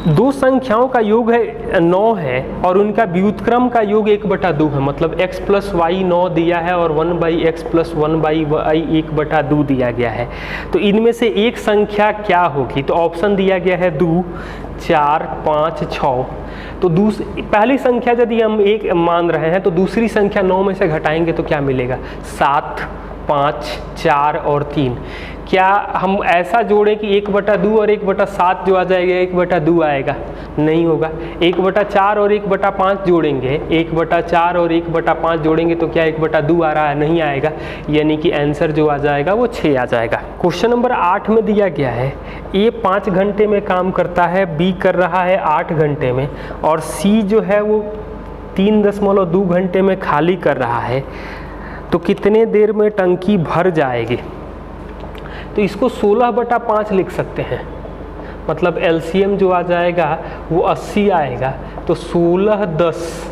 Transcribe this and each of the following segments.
दो संख्याओं का योग है 9 है और उनका व्युत्क्रम का योग 1/2 है, मतलब x + y 9 दिया है और 1/x + 1/y 1/2 दिया गया है। तो इनमें से एक संख्या क्या होगी? तो ऑप्शन दिया गया है 2, 4, 5, 6। तो पहली संख्या यदि हम 1 मान रहे हैं तो दूसरी संख्या 9 में से घटाएंगे तो क्या मिलेगा? 7, 5, 4 और 3। क्या हम ऐसा जोड़ें कि 1/2 और 1/7 जो आ जाएगा 1/2 आएगा? नहीं होगा। 1/4 और 1/5 जोड़ेंगे, 1/4 और 1/5 जोड़ेंगे तो क्या 1/2 आ रहा है? नहीं आएगा। यानी कि आंसर जो आ जाएगा वो 6 आ जाएगा। क्वेश्चन नंबर 8 में दिया गया है ए 5 घंटे में काम करता है, बी कर रहा है 8 घंटे में और सी जो है वो 3.2 घंटे में खाली कर रहा है, तो कितने देर में टंकी भर जाएगी? तो इसको 16/5 लिख सकते हैं, मतलब एलसीएम जो आ जाएगा वो 80 आएगा। तो 16, 10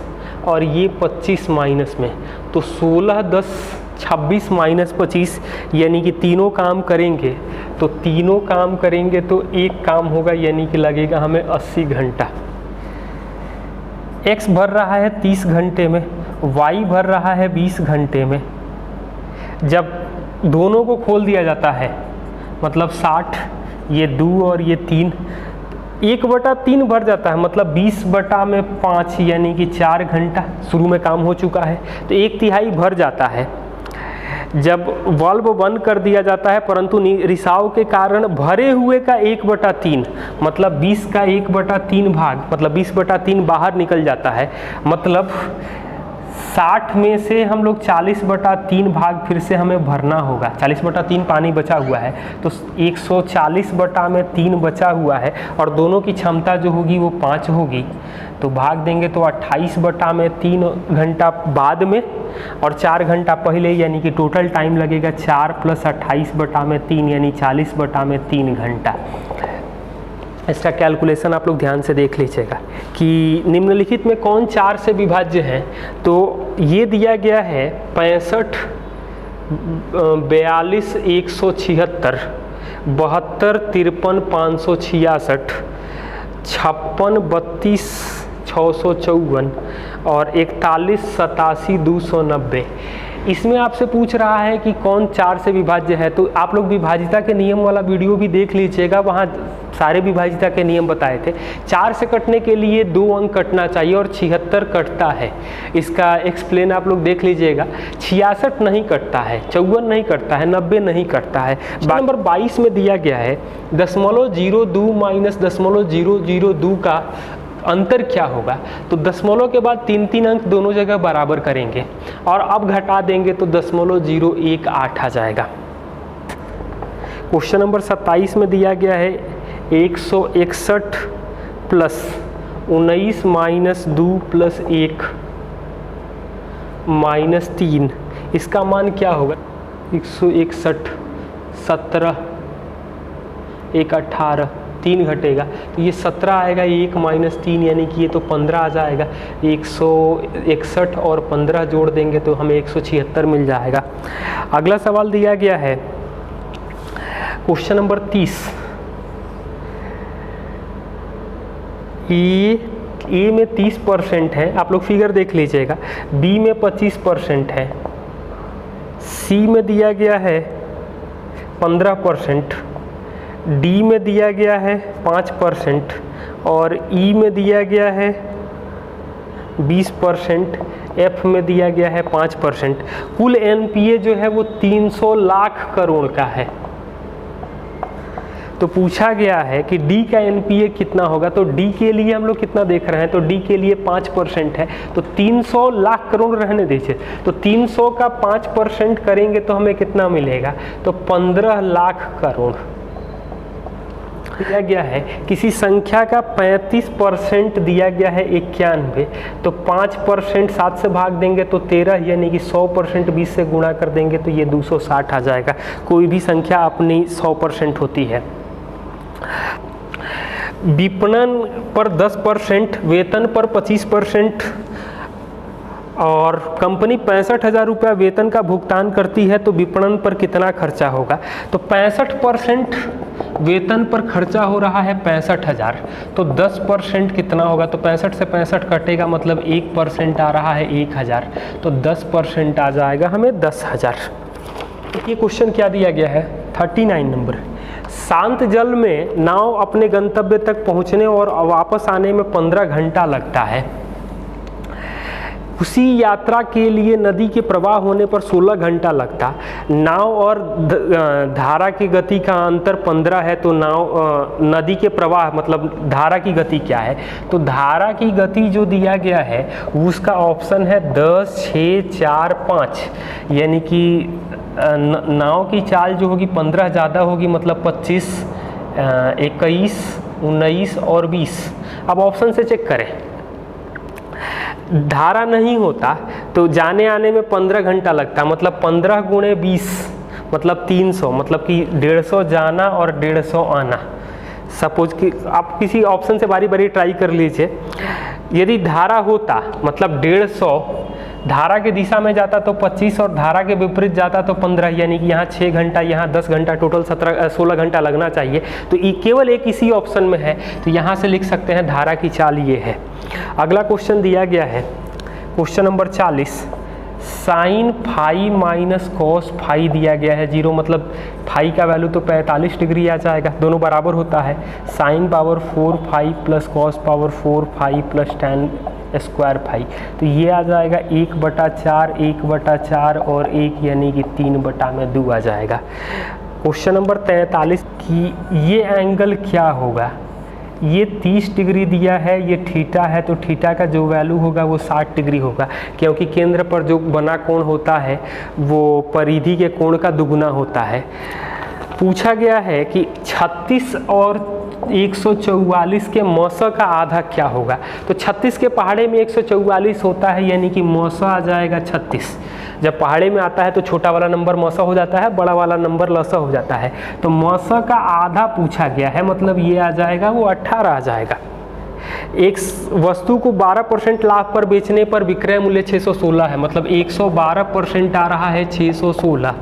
और ये 25 माइनस में, तो 16, 10, 26 माइनस 25, यानी कि तीनों काम करेंगे तो एक काम होगा, यानी कि लगेगा हमें 80 घंटा। एक्स भर रहा है 30 घंटे में, वाई भर रहा है 20 घंटे में। जब दोनों को खोल दिया जाता है मतलब 60, ये 2 और ये 3, 1/3 भर जाता है, मतलब 20/5 यानी कि 4 घंटा शुरू में काम हो चुका है, तो 1/3 भर जाता है। जब वाल्व बंद कर दिया जाता है परंतु रिसाव के कारण भरे हुए का 1/3, मतलब 20 का 1/3 भाग, मतलब 20/3 बाहर निकल जाता है, मतलब 60 में से हम लोग 40/3 भाग फिर से हमें भरना होगा। 40/3 पानी बचा हुआ है, तो 140/3 बचा हुआ है और दोनों की क्षमता जो होगी वो 5 होगी, तो भाग देंगे तो 28/3 घंटा बाद में और 4 घंटा पहले, यानी कि टोटल टाइम लगेगा 4 + 28/3 यानी 40/3 घंटा। इसका कैलकुलेशन आप लोग ध्यान से देख लीजिएगा कि निम्नलिखित में कौन 4 से विभाज्य है। तो ये दिया गया है 65, 42, 176, 72, 53, 566, 56, 32, 654 और 41, 87, 290। इसमें आपसे पूछ रहा है कि कौन 4 से विभाज्य है, तो आप लोग विभाजिता के नियम वाला वीडियो भी देख लीजिएगा, वहाँ सारे विभाजिता के नियम बताए थे। 4 से कटने के लिए 2 अंक कटना चाहिए और 76 कटता है, इसका एक्सप्लेन आप लोग देख लीजिएगा। 66 नहीं कटता है, 54 नहीं कटता है, 90 नहीं कटता है। नंबर 22 में दिया गया है 0.02 माइनस 0.002 का अंतर क्या होगा? तो दशमलव के बाद 3 अंक दोनों जगह बराबर करेंगे और अब घटा देंगे तो 0.018 आ जाएगा। क्वेश्चन नंबर 27 में दिया गया है 161 + 19 माइनस 2 + 1 माइनस 3, इसका मान क्या होगा? 161, 17, 1 18, 3 घटेगा तो ये 17 आएगा, 1 माइनस 3 यानी कि ये तो 15 आ जाएगा। 161 और 15 जोड़ देंगे तो हमें 176 मिल जाएगा। अगला सवाल दिया गया है क्वेश्चन नंबर 30। ए में 30% है, आप लोग फिगर देख लीजिएगा। बी में 25% है, सी में दिया गया है 15%, डी में दिया गया है 5% और ई में दिया गया है 20%, एफ में दिया गया है 5%। कुल एनपीए जो है वो 300 लाख करोड़ का है। तो पूछा गया है कि डी का एनपीए कितना होगा, तो डी के लिए हम लोग कितना देख रहे हैं, तो डी के लिए 5% है, तो 300 लाख करोड़ रहने दीजिए, तो 300 का 5% करेंगे तो हमें कितना मिलेगा, तो 15 लाख करोड़। दिया गया है किसी संख्या का 35% दिया गया है 91, तो 5% 7 से भाग देंगे तो 13, यानी कि 100% 20 से गुणा कर देंगे तो ये 260 आ जाएगा। कोई भी संख्या अपनी 100% होती है। विपणन पर 10%, वेतन पर 25%, और कंपनी 65,000 रुपया वेतन का भुगतान करती है तो विपणन पर कितना खर्चा होगा। तो 65% वेतन पर खर्चा हो रहा है 65,000, तो 10% कितना होगा। तो 65 से 65 कटेगा, मतलब 1% आ रहा है 1,000, तो 10% आ जाएगा हमें 10,000। ये क्वेश्चन क्या दिया गया है 39 नंबर। शांत जल में नाव अपने गंतव्य तक पहुंचने और वापस आने में 15 घंटा लगता है। उसी यात्रा के लिए नदी के प्रवाह होने पर 16 घंटा लगता। नाव और धारा की गति का अंतर 15 है, तो नदी के प्रवाह मतलब धारा की गति क्या है। तो धारा की गति जो दिया गया है उसका ऑप्शन है 10, 6, 4, 5, यानी कि नाव की चाल जो होगी 15 ज़्यादा होगी, मतलब 25, 21, 19 और 20। अब ऑप्शन से चेक करें। धारा नहीं होता तो जाने आने में 15 घंटा लगता, मतलब 15 गुणे 20 मतलब 300, मतलब कि 150 जाना और 150 आना। सपोज कि आप किसी ऑप्शन से बारी बारी ट्राई कर लीजिए। यदि धारा होता मतलब 150 धारा की दिशा में जाता तो 25 और धारा के विपरीत जाता तो 15, यानी कि यहाँ 6 घंटा, यहाँ 10 घंटा, टोटल 16 घंटा लगना चाहिए। तो केवल एक इसी ऑप्शन में है, तो यहाँ से लिख सकते हैं धारा की चाल ये है। अगला क्वेश्चन दिया गया है question number 40। Sine phi minus cos phi दिया गया है 0, मतलब फाई का वैल्यू तो 45 डिग्री आ जाएगा, दोनों बराबर होता है। Sine power 4 phi plus cos power 4 phi plus tan square phi, तो ये आ जाएगा 1/4, 1/4 और 1, यानी कि 3/2 आ जाएगा। क्वेश्चन नंबर 43 कि ये एंगल क्या होगा। ये 30 डिग्री दिया है, ये थीटा है, तो थीटा का जो वैल्यू होगा वो 60 डिग्री होगा, क्योंकि केंद्र पर जो बना कोण होता है वो परिधि के कोण का दुगुना होता है। पूछा गया है कि 36 और 144 के मौसा का आधा क्या होगा। तो 36 के पहाड़े में 144 होता है, यानी कि मौसा आ जाएगा 36। जब पहाड़े में आता है तो छोटा वाला नंबर मौसा हो जाता है, बड़ा वाला नंबर लसा हो जाता है। तो मौसा का आधा पूछा गया है, मतलब ये आ जाएगा वो 18 आ जाएगा। एक वस्तु को 12% लाभ पर बेचने पर विक्रय मूल्य 616 है, मतलब 112% आ रहा है 616।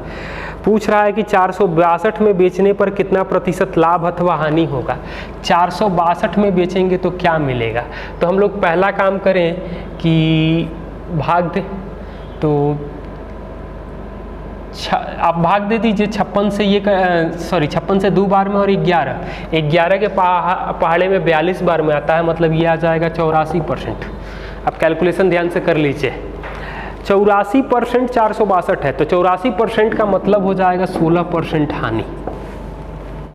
पूछ रहा है कि 462 में बेचने पर कितना प्रतिशत लाभ अथवा हानि होगा। 462 में बेचेंगे तो क्या मिलेगा। तो हम लोग पहला काम करें कि भाग दें, तो आप भाग दे दीजिए 56 से, ये 56 से 2 बार में और 11 के पहाड़े में 42 बार में आता है, मतलब ये आ जाएगा 84%। आप कैलकुलेशन ध्यान से कर लीजिए। 84% 462 है, तो 84% का मतलब हो जाएगा 16% हानि।